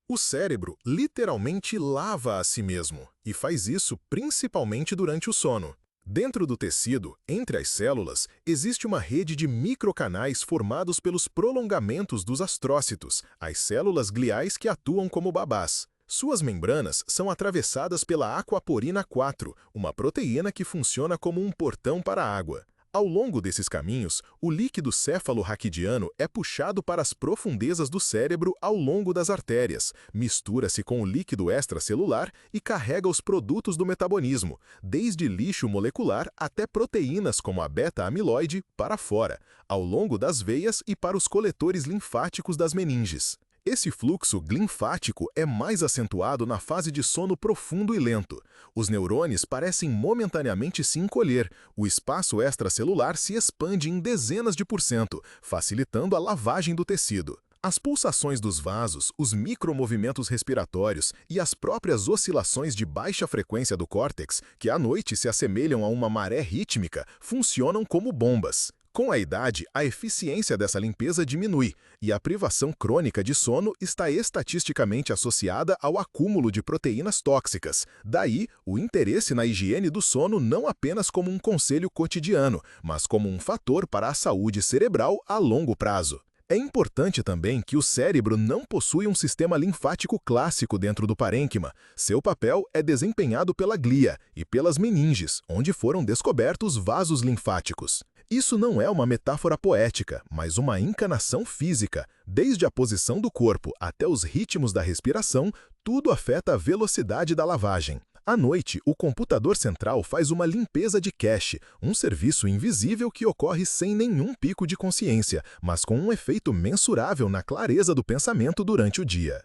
O cérebro literalmente lava a si mesmo, e faz isso principalmente durante o sono. Dentro do tecido, entre as células, existe uma rede de microcanais formados pelos prolongamentos dos astrócitos, as células gliais que atuam como babás. Suas membranas são atravessadas pela aquaporina 4, uma proteína que funciona como um portão para a água. Ao longo desses caminhos, o líquido céfalo-raquidiano é puxado para as profundezas do cérebro ao longo das artérias, mistura-se com o líquido extracelular e carrega os produtos do metabolismo, desde lixo molecular até proteínas como a beta-amiloide, para fora, ao longo das veias e para os coletores linfáticos das meninges. Esse fluxo linfático é mais acentuado na fase de sono profundo e lento. Os neurônios parecem momentaneamente se encolher, o espaço extracelular se expande em dezenas de por cento, facilitando a lavagem do tecido. As pulsações dos vasos, os micromovimentos respiratórios e as próprias oscilações de baixa frequência do córtex, que à noite se assemelham a uma maré rítmica, funcionam como bombas. Com a idade, a eficiência dessa limpeza diminui, e a privação crônica de sono está estatisticamente associada ao acúmulo de proteínas tóxicas. Daí, o interesse na higiene do sono não apenas como um conselho cotidiano, mas como um fator para a saúde cerebral a longo prazo. É importante também que o cérebro não possui um sistema linfático clássico dentro do parênquima. Seu papel é desempenhado pela glia e pelas meninges, onde foram descobertos vasos linfáticos. Isso não é uma metáfora poética, mas uma encanação física. Desde a posição do corpo até os ritmos da respiração, tudo afeta a velocidade da lavagem. À noite, o computador central faz uma limpeza de cache, um serviço invisível que ocorre sem nenhum pico de consciência, mas com um efeito mensurável na clareza do pensamento durante o dia.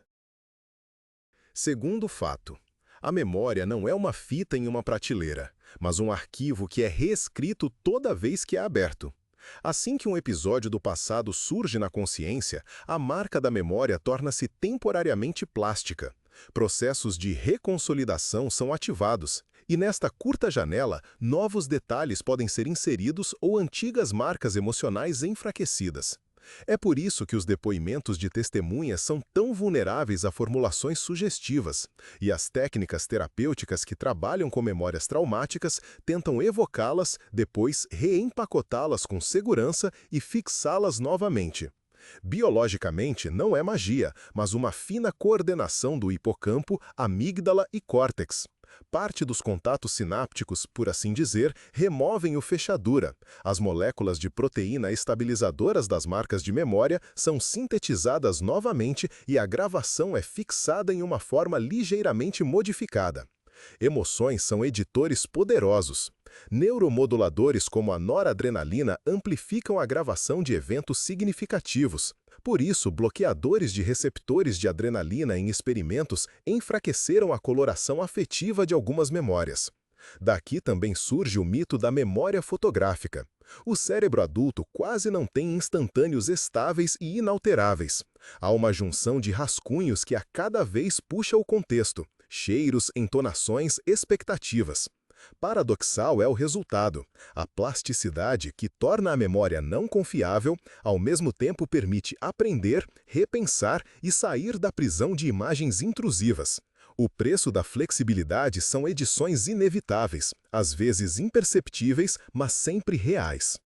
Segundo fato, a memória não é uma fita em uma prateleira, mas um arquivo que é reescrito toda vez que é aberto. Assim que um episódio do passado surge na consciência, a marca da memória torna-se temporariamente plástica. Processos de reconsolidação são ativados, e nesta curta janela, novos detalhes podem ser inseridos ou antigas marcas emocionais enfraquecidas. É por isso que os depoimentos de testemunhas são tão vulneráveis a formulações sugestivas, e as técnicas terapêuticas que trabalham com memórias traumáticas tentam evocá-las, depois reempacotá-las com segurança e fixá-las novamente. Biologicamente, não é magia, mas uma fina coordenação do hipocampo, amígdala e córtex. Parte dos contatos sinápticos, por assim dizer, removem o fechadura. As moléculas de proteína estabilizadoras das marcas de memória são sintetizadas novamente e a gravação é fixada em uma forma ligeiramente modificada. Emoções são editores poderosos. Neuromoduladores como a noradrenalina amplificam a gravação de eventos significativos. Por isso, bloqueadores de receptores de adrenalina em experimentos enfraqueceram a coloração afetiva de algumas memórias. Daqui também surge o mito da memória fotográfica. O cérebro adulto quase não tem instantâneos estáveis e inalteráveis. Há uma junção de rascunhos que a cada vez puxa o contexto. Cheiros, entonações, expectativas. Paradoxal é o resultado. A plasticidade, que torna a memória não confiável, ao mesmo tempo permite aprender, repensar e sair da prisão de imagens intrusivas. O preço da flexibilidade são edições inevitáveis, às vezes imperceptíveis, mas sempre reais.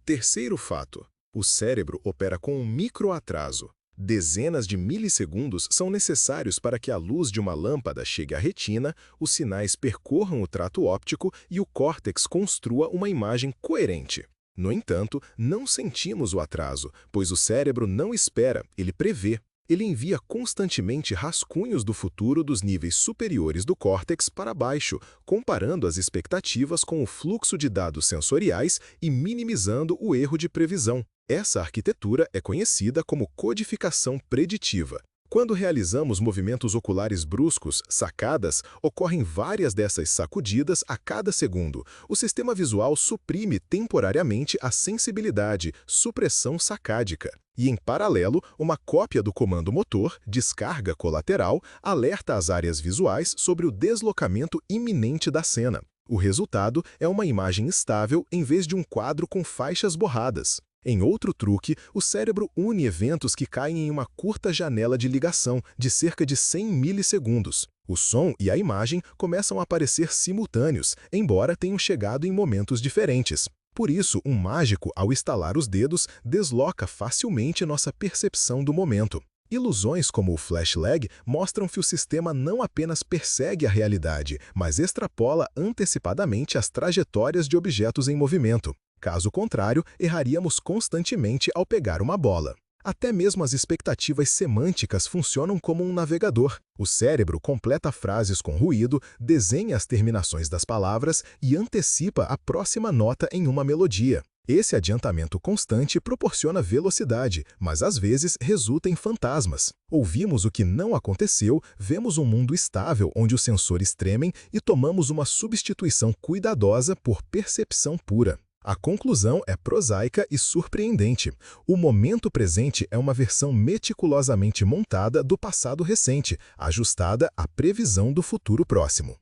Terceiro fato: o cérebro opera com um microatraso. Dezenas de milissegundos são necessários para que a luz de uma lâmpada chegue à retina, os sinais percorram o trato óptico e o córtex construa uma imagem coerente. No entanto, não sentimos o atraso, pois o cérebro não espera, ele prevê. Ele envia constantemente rascunhos do futuro dos níveis superiores do córtex para baixo, comparando as expectativas com o fluxo de dados sensoriais e minimizando o erro de previsão. Essa arquitetura é conhecida como codificação preditiva. Quando realizamos movimentos oculares bruscos, sacadas, ocorrem várias dessas sacudidas a cada segundo. O sistema visual suprime temporariamente a sensibilidade, supressão sacádica. E, em paralelo, uma cópia do comando motor, descarga colateral, alerta as áreas visuais sobre o deslocamento iminente da cena. O resultado é uma imagem estável em vez de um quadro com faixas borradas. Em outro truque, o cérebro une eventos que caem em uma curta janela de ligação, de cerca de 100 milissegundos. O som e a imagem começam a aparecer simultâneos, embora tenham chegado em momentos diferentes. Por isso, um mágico, ao estalar os dedos, desloca facilmente nossa percepção do momento. Ilusões como o flash lag mostram que o sistema não apenas persegue a realidade, mas extrapola antecipadamente as trajetórias de objetos em movimento. Caso contrário, erraríamos constantemente ao pegar uma bola. Até mesmo as expectativas semânticas funcionam como um navegador. O cérebro completa frases com ruído, desenha as terminações das palavras e antecipa a próxima nota em uma melodia. Esse adiantamento constante proporciona velocidade, mas às vezes resulta em fantasmas. Ouvimos o que não aconteceu, vemos um mundo estável onde os sensores tremem e tomamos uma substituição cuidadosa por percepção pura. A conclusão é prosaica e surpreendente. O momento presente é uma versão meticulosamente montada do passado recente, ajustada à previsão do futuro próximo.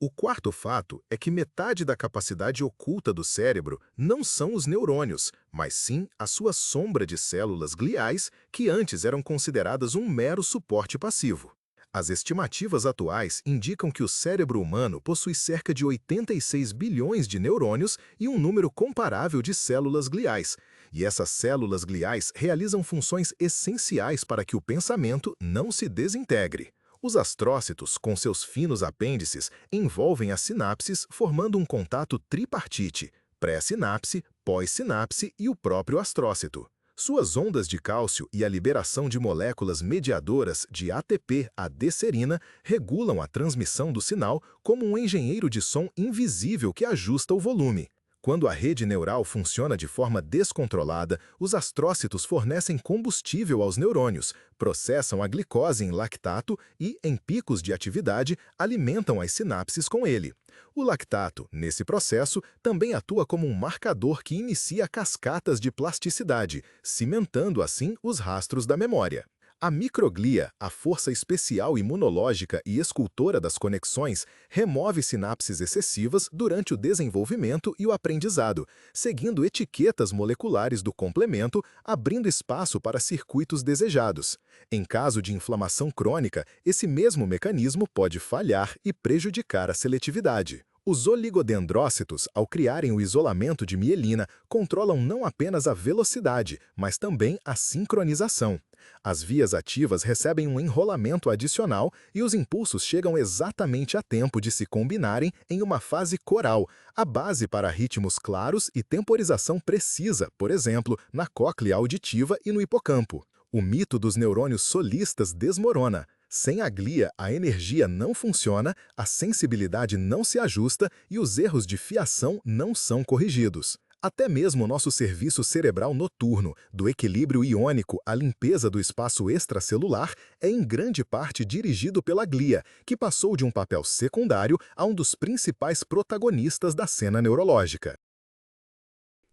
O quarto fato é que metade da capacidade oculta do cérebro não são os neurônios, mas sim a sua sombra de células gliais que antes eram consideradas um mero suporte passivo. As estimativas atuais indicam que o cérebro humano possui cerca de 86 bilhões de neurônios e um número comparável de células gliais. E essas células gliais realizam funções essenciais para que o pensamento não se desintegre. Os astrócitos, com seus finos apêndices, envolvem as sinapses formando um contato tripartite, pré-sinapse, pós-sinapse e o próprio astrócito. Suas ondas de cálcio e a liberação de moléculas mediadoras de ATP a D-serina regulam a transmissão do sinal como um engenheiro de som invisível que ajusta o volume. Quando a rede neural funciona de forma descontrolada, os astrócitos fornecem combustível aos neurônios, processam a glicose em lactato e, em picos de atividade, alimentam as sinapses com ele. O lactato, nesse processo, também atua como um marcador que inicia cascatas de plasticidade, cimentando assim os rastros da memória. A microglia, a força especial imunológica e escultora das conexões, remove sinapses excessivas durante o desenvolvimento e o aprendizado, seguindo etiquetas moleculares do complemento, abrindo espaço para circuitos desejados. Em caso de inflamação crônica, esse mesmo mecanismo pode falhar e prejudicar a seletividade. Os oligodendrócitos, ao criarem o isolamento de mielina, controlam não apenas a velocidade, mas também a sincronização. As vias ativas recebem um enrolamento adicional e os impulsos chegam exatamente a tempo de se combinarem em uma fase coral, a base para ritmos claros e temporização precisa, por exemplo, na cóclea auditiva e no hipocampo. O mito dos neurônios solistas desmorona. Sem a glia, a energia não funciona, a sensibilidade não se ajusta e os erros de fiação não são corrigidos. Até mesmo o nosso serviço cerebral noturno, do equilíbrio iônico à limpeza do espaço extracelular, é em grande parte dirigido pela glia, que passou de um papel secundário a um dos principais protagonistas da cena neurológica.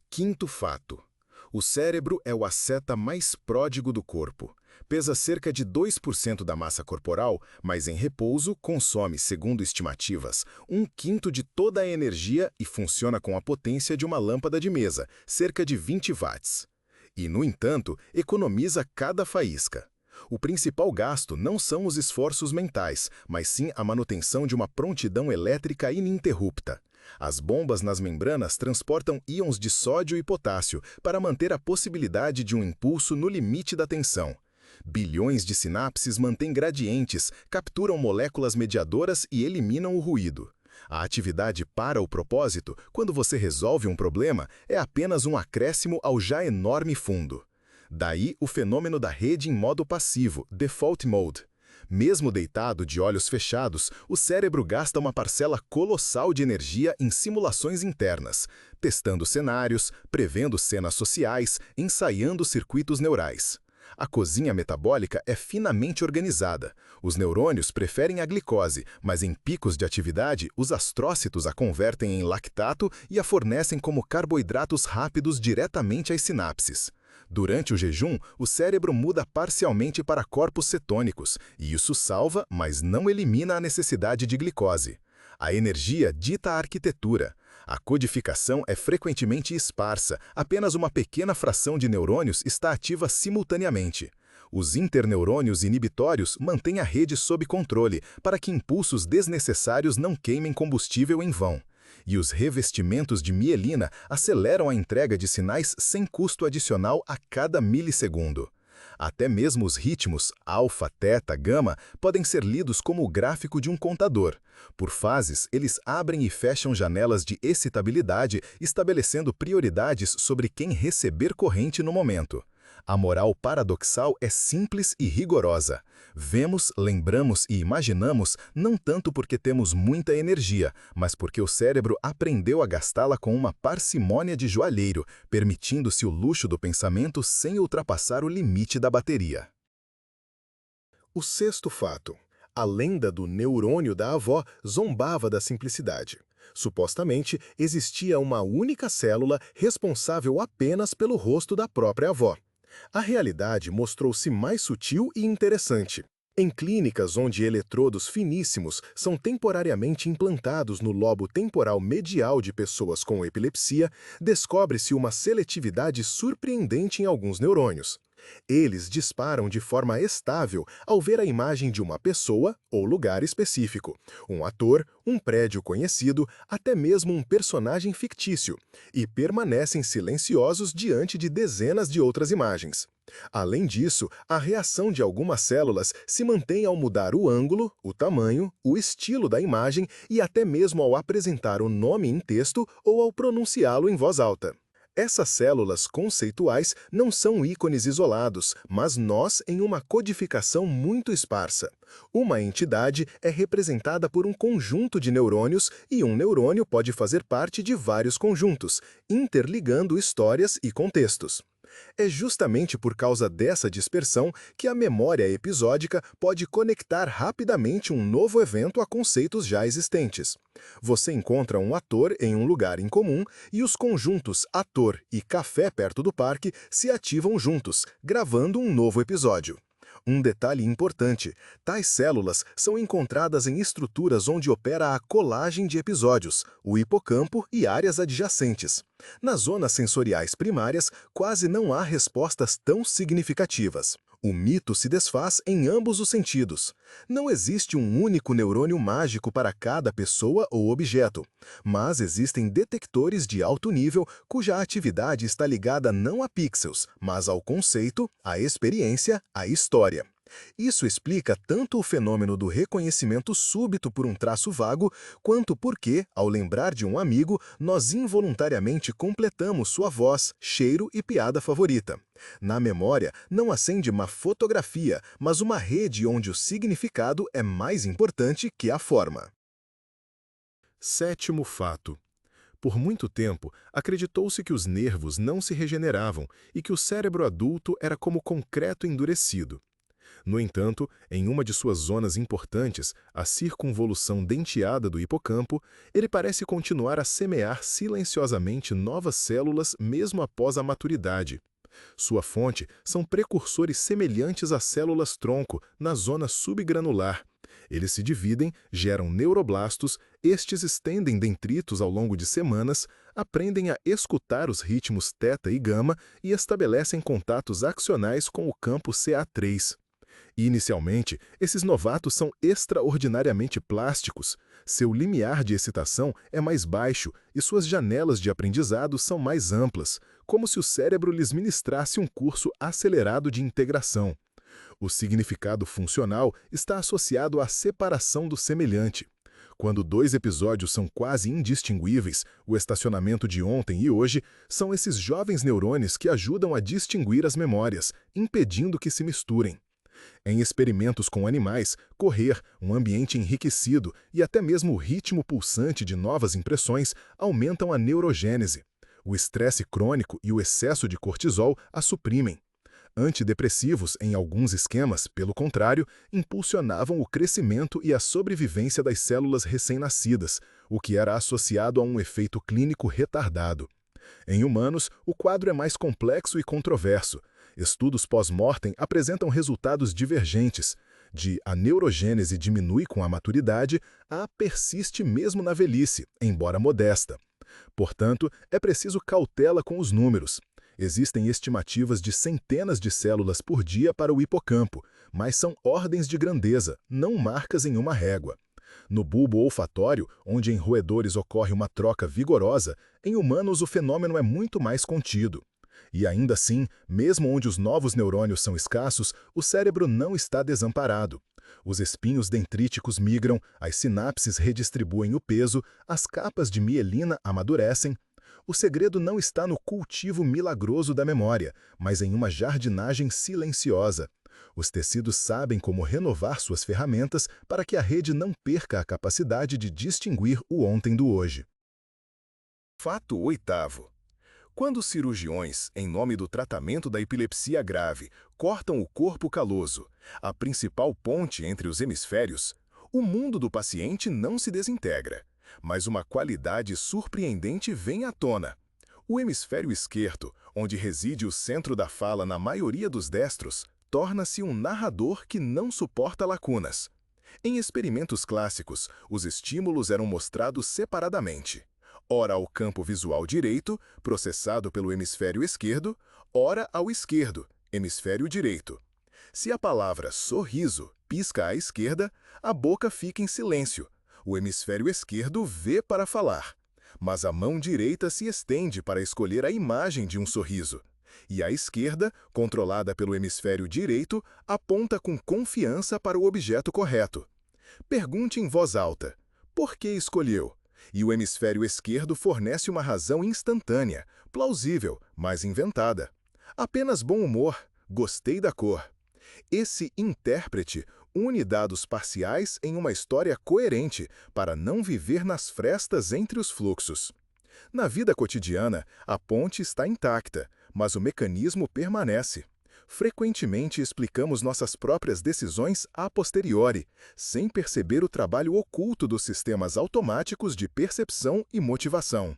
Quinto fato. O cérebro é o asceta mais pródigo do corpo. Pesa cerca de 2% da massa corporal, mas em repouso consome, segundo estimativas, 1/5 de toda a energia e funciona com a potência de uma lâmpada de mesa, cerca de 20 watts. E, no entanto, economiza cada faísca. O principal gasto não são os esforços mentais, mas sim a manutenção de uma prontidão elétrica ininterrupta. As bombas nas membranas transportam íons de sódio e potássio para manter a possibilidade de um impulso no limite da tensão. Bilhões de sinapses mantêm gradientes, capturam moléculas mediadoras e eliminam o ruído. A atividade para o propósito, quando você resolve um problema, é apenas um acréscimo ao já enorme fundo. Daí o fenômeno da rede em modo passivo, default mode. Mesmo deitado de olhos fechados, o cérebro gasta uma parcela colossal de energia em simulações internas, testando cenários, prevendo cenas sociais, ensaiando circuitos neurais. A cozinha metabólica é finamente organizada. Os neurônios preferem a glicose, mas em picos de atividade, os astrócitos a convertem em lactato e a fornecem como carboidratos rápidos diretamente às sinapses. Durante o jejum, o cérebro muda parcialmente para corpos cetônicos, e isso salva, mas não elimina a necessidade de glicose. A energia dita a arquitetura. A codificação é frequentemente esparsa, apenas uma pequena fração de neurônios está ativa simultaneamente. Os interneurônios inibitórios mantêm a rede sob controle para que impulsos desnecessários não queimem combustível em vão. E os revestimentos de mielina aceleram a entrega de sinais sem custo adicional a cada milissegundo. Até mesmo os ritmos alfa, teta, gama podem ser lidos como o gráfico de um contador. Por fases, eles abrem e fecham janelas de excitabilidade, estabelecendo prioridades sobre quem receber corrente no momento. A moral paradoxal é simples e rigorosa. Vemos, lembramos e imaginamos não tanto porque temos muita energia, mas porque o cérebro aprendeu a gastá-la com uma parcimônia de joalheiro, permitindo-se o luxo do pensamento sem ultrapassar o limite da bateria. O sexto fato. A lenda do neurônio da avó zombava da simplicidade. Supostamente, existia uma única célula responsável apenas pelo rosto da própria avó. A realidade mostrou-se mais sutil e interessante. Em clínicas onde eletrodos finíssimos são temporariamente implantados no lobo temporal medial de pessoas com epilepsia, descobre-se uma seletividade surpreendente em alguns neurônios. Eles disparam de forma estável ao ver a imagem de uma pessoa ou lugar específico, um ator, um prédio conhecido, até mesmo um personagem fictício, e permanecem silenciosos diante de dezenas de outras imagens. Além disso, a reação de algumas células se mantém ao mudar o ângulo, o tamanho, o estilo da imagem e até mesmo ao apresentar o nome em texto ou ao pronunciá-lo em voz alta. Essas células conceituais não são ícones isolados, mas nós em uma codificação muito esparsa. Uma entidade é representada por um conjunto de neurônios e um neurônio pode fazer parte de vários conjuntos, interligando histórias e contextos. É justamente por causa dessa dispersão que a memória episódica pode conectar rapidamente um novo evento a conceitos já existentes. Você encontra um ator em um lugar incomum e os conjuntos ator e café perto do parque se ativam juntos, gravando um novo episódio. Um detalhe importante, tais células são encontradas em estruturas onde opera a colagem de episódios, o hipocampo e áreas adjacentes. Nas zonas sensoriais primárias, quase não há respostas tão significativas. O mito se desfaz em ambos os sentidos. Não existe um único neurônio mágico para cada pessoa ou objeto, mas existem detectores de alto nível cuja atividade está ligada não a pixels, mas ao conceito, à experiência, à história. Isso explica tanto o fenômeno do reconhecimento súbito por um traço vago, quanto porque, ao lembrar de um amigo, nós involuntariamente completamos sua voz, cheiro e piada favorita. Na memória, não acende uma fotografia, mas uma rede onde o significado é mais importante que a forma. Sétimo fato. Por muito tempo, acreditou-se que os nervos não se regeneravam e que o cérebro adulto era como concreto endurecido. No entanto, em uma de suas zonas importantes, a circunvolução denteada do hipocampo, ele parece continuar a semear silenciosamente novas células mesmo após a maturidade. Sua fonte são precursores semelhantes às células-tronco na zona subgranular. Eles se dividem, geram neuroblastos, estes estendem dendritos ao longo de semanas, aprendem a escutar os ritmos teta e gama e estabelecem contatos axonais com o campo CA3. Inicialmente, esses novatos são extraordinariamente plásticos. Seu limiar de excitação é mais baixo e suas janelas de aprendizado são mais amplas, como se o cérebro lhes ministrasse um curso acelerado de integração. O significado funcional está associado à separação do semelhante. Quando dois episódios são quase indistinguíveis, o estacionamento de ontem e hoje, são esses jovens neurônios que ajudam a distinguir as memórias, impedindo que se misturem. Em experimentos com animais, correr, um ambiente enriquecido e até mesmo o ritmo pulsante de novas impressões aumentam a neurogênese. O estresse crônico e o excesso de cortisol a suprimem. Antidepressivos, em alguns esquemas, pelo contrário, impulsionavam o crescimento e a sobrevivência das células recém-nascidas, o que era associado a um efeito clínico retardado. Em humanos, o quadro é mais complexo e controverso. Estudos pós-mortem apresentam resultados divergentes. De a neurogênese diminui com a maturidade, a persiste mesmo na velhice, embora modesta. Portanto, é preciso cautela com os números. Existem estimativas de centenas de células por dia para o hipocampo, mas são ordens de grandeza, não marcas em uma régua. No bulbo olfatório, onde em roedores ocorre uma troca vigorosa, em humanos o fenômeno é muito mais contido. E ainda assim, mesmo onde os novos neurônios são escassos, o cérebro não está desamparado. Os espinhos dendríticos migram, as sinapses redistribuem o peso, as capas de mielina amadurecem. O segredo não está no cultivo milagroso da memória, mas em uma jardinagem silenciosa. Os tecidos sabem como renovar suas ferramentas para que a rede não perca a capacidade de distinguir o ontem do hoje. Fato oitavo. Quando os cirurgiões, em nome do tratamento da epilepsia grave, cortam o corpo caloso, a principal ponte entre os hemisférios, o mundo do paciente não se desintegra, mas uma qualidade surpreendente vem à tona. O hemisfério esquerdo, onde reside o centro da fala na maioria dos destros, torna-se um narrador que não suporta lacunas. Em experimentos clássicos, os estímulos eram mostrados separadamente. Ora ao campo visual direito, processado pelo hemisfério esquerdo, ora ao esquerdo, hemisfério direito. Se a palavra sorriso pisca à esquerda, a boca fica em silêncio. O hemisfério esquerdo vê para falar. Mas a mão direita se estende para escolher a imagem de um sorriso. E a esquerda, controlada pelo hemisfério direito, aponta com confiança para o objeto correto. Pergunte em voz alta: por que escolheu? E o hemisfério esquerdo fornece uma razão instantânea, plausível, mas inventada. Apenas bom humor, gostei da cor. Esse intérprete une dados parciais em uma história coerente para não viver nas frestas entre os fluxos. Na vida cotidiana, a ponte está intacta, mas o mecanismo permanece. Frequentemente explicamos nossas próprias decisões a posteriori, sem perceber o trabalho oculto dos sistemas automáticos de percepção e motivação.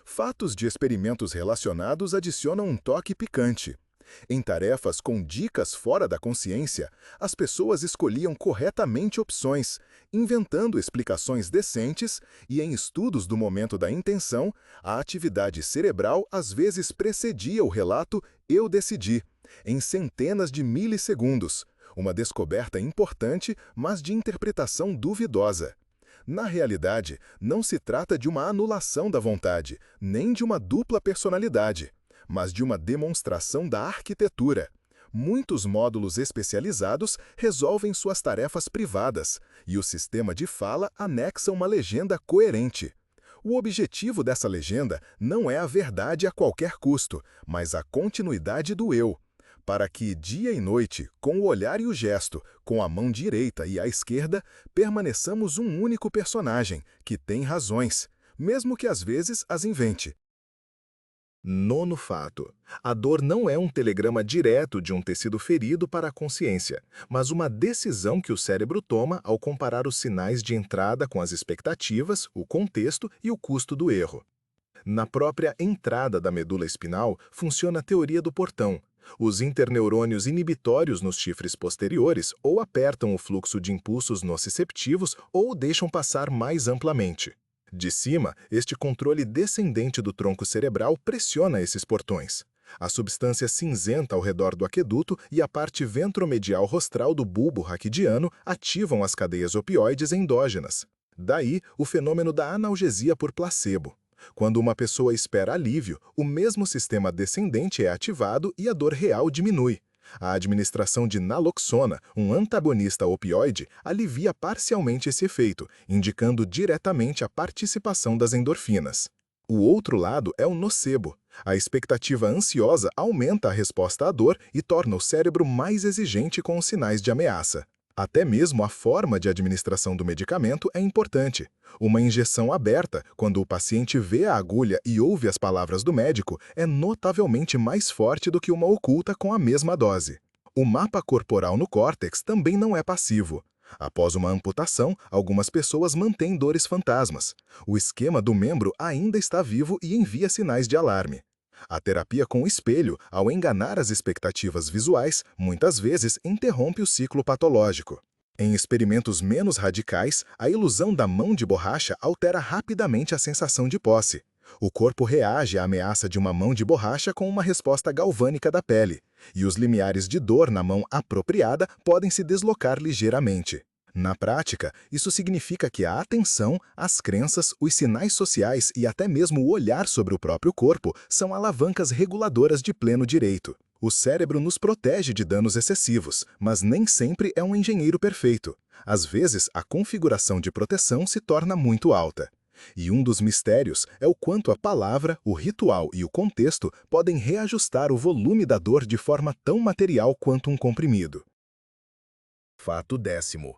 Fatos de experimentos relacionados adicionam um toque picante. Em tarefas com dicas fora da consciência, as pessoas escolhiam corretamente opções, inventando explicações decentes, e em estudos do momento da intenção, a atividade cerebral às vezes precedia o relato "eu decidi", em centenas de milissegundos, uma descoberta importante, mas de interpretação duvidosa. Na realidade, não se trata de uma anulação da vontade, nem de uma dupla personalidade, mas de uma demonstração da arquitetura. Muitos módulos especializados resolvem suas tarefas privadas, e o sistema de fala anexa uma legenda coerente. O objetivo dessa legenda não é a verdade a qualquer custo, mas a continuidade do eu, para que, dia e noite, com o olhar e o gesto, com a mão direita e a esquerda, permaneçamos um único personagem, que tem razões, mesmo que às vezes as invente. Nono fato. A dor não é um telegrama direto de um tecido ferido para a consciência, mas uma decisão que o cérebro toma ao comparar os sinais de entrada com as expectativas, o contexto e o custo do erro. Na própria entrada da medula espinal funciona a teoria do portão. Os interneurônios inibitórios nos chifres posteriores ou apertam o fluxo de impulsos nociceptivos ou o deixam passar mais amplamente. De cima, este controle descendente do tronco cerebral pressiona esses portões. A substância cinzenta ao redor do aqueduto e a parte ventromedial rostral do bulbo raquidiano ativam as cadeias opioides endógenas. Daí, o fenômeno da analgesia por placebo. Quando uma pessoa espera alívio, o mesmo sistema descendente é ativado e a dor real diminui. A administração de naloxona, um antagonista opioide, alivia parcialmente esse efeito, indicando diretamente a participação das endorfinas. O outro lado é o nocebo. A expectativa ansiosa aumenta a resposta à dor e torna o cérebro mais exigente com os sinais de ameaça. Até mesmo a forma de administração do medicamento é importante. Uma injeção aberta, quando o paciente vê a agulha e ouve as palavras do médico, é notavelmente mais forte do que uma oculta com a mesma dose. O mapa corporal no córtex também não é passivo. Após uma amputação, algumas pessoas mantêm dores fantasmas. O esquema do membro ainda está vivo e envia sinais de alarme. A terapia com o espelho, ao enganar as expectativas visuais, muitas vezes interrompe o ciclo patológico. Em experimentos menos radicais, a ilusão da mão de borracha altera rapidamente a sensação de posse. O corpo reage à ameaça de uma mão de borracha com uma resposta galvânica da pele, e os limiares de dor na mão apropriada podem se deslocar ligeiramente. Na prática, isso significa que a atenção, as crenças, os sinais sociais e até mesmo o olhar sobre o próprio corpo são alavancas reguladoras de pleno direito. O cérebro nos protege de danos excessivos, mas nem sempre é um engenheiro perfeito. Às vezes, a configuração de proteção se torna muito alta. E um dos mistérios é o quanto a palavra, o ritual e o contexto podem reajustar o volume da dor de forma tão material quanto um comprimido. Fato 10º.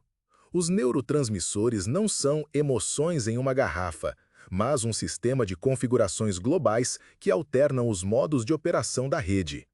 Os neurotransmissores não são emoções em uma garrafa, mas um sistema de configurações globais que alternam os modos de operação da rede.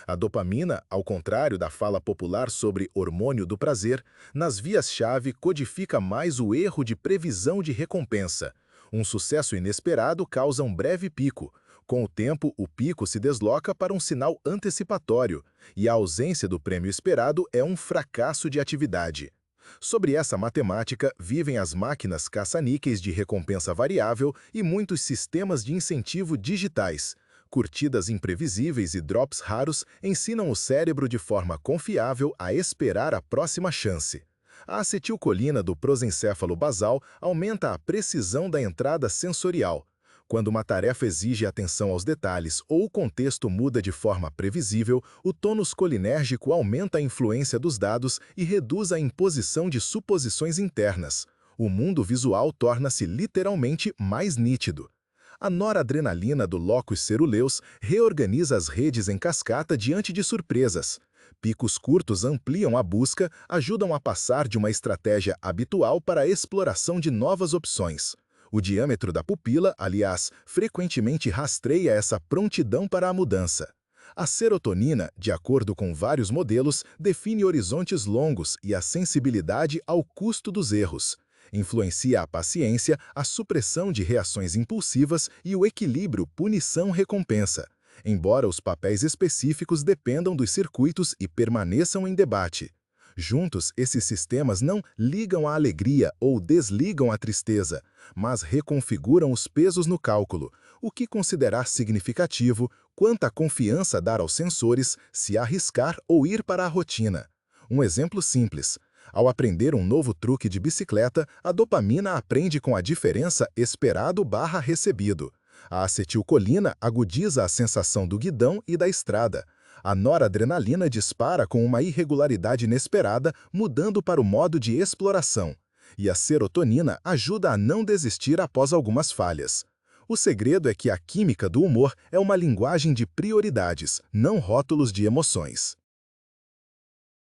A dopamina, ao contrário da fala popular sobre hormônio do prazer, nas vias-chave codifica mais o erro de previsão de recompensa. Um sucesso inesperado causa um breve pico. Com o tempo, o pico se desloca para um sinal antecipatório, e a ausência do prêmio esperado é um fracasso de atividade. Sobre essa matemática vivem as máquinas caça-níqueis de recompensa variável e muitos sistemas de incentivo digitais. Curtidas imprevisíveis e drops raros ensinam o cérebro de forma confiável a esperar a próxima chance. A acetilcolina do prosencéfalo basal aumenta a precisão da entrada sensorial. Quando uma tarefa exige atenção aos detalhes ou o contexto muda de forma previsível, o tônus colinérgico aumenta a influência dos dados e reduz a imposição de suposições internas. O mundo visual torna-se literalmente mais nítido. A noradrenalina do locus ceruleus reorganiza as redes em cascata diante de surpresas. Picos curtos ampliam a busca, ajudam a passar de uma estratégia habitual para a exploração de novas opções. O diâmetro da pupila, aliás, frequentemente rastreia essa prontidão para a mudança. A serotonina, de acordo com vários modelos, define horizontes longos e a sensibilidade ao custo dos erros. Influencia a paciência, a supressão de reações impulsivas e o equilíbrio punição-recompensa, embora os papéis específicos dependam dos circuitos e permaneçam em debate. Juntos, esses sistemas não ligam a alegria ou desligam a tristeza, mas reconfiguram os pesos no cálculo, o que considerar significativo, quanta confiança dar aos sensores, se arriscar ou ir para a rotina. Um exemplo simples. Ao aprender um novo truque de bicicleta, a dopamina aprende com a diferença esperado/recebido. A acetilcolina agudiza a sensação do guidão e da estrada. A noradrenalina dispara com uma irregularidade inesperada, mudando para o modo de exploração. E a serotonina ajuda a não desistir após algumas falhas. O segredo é que a química do humor é uma linguagem de prioridades, não rótulos de emoções.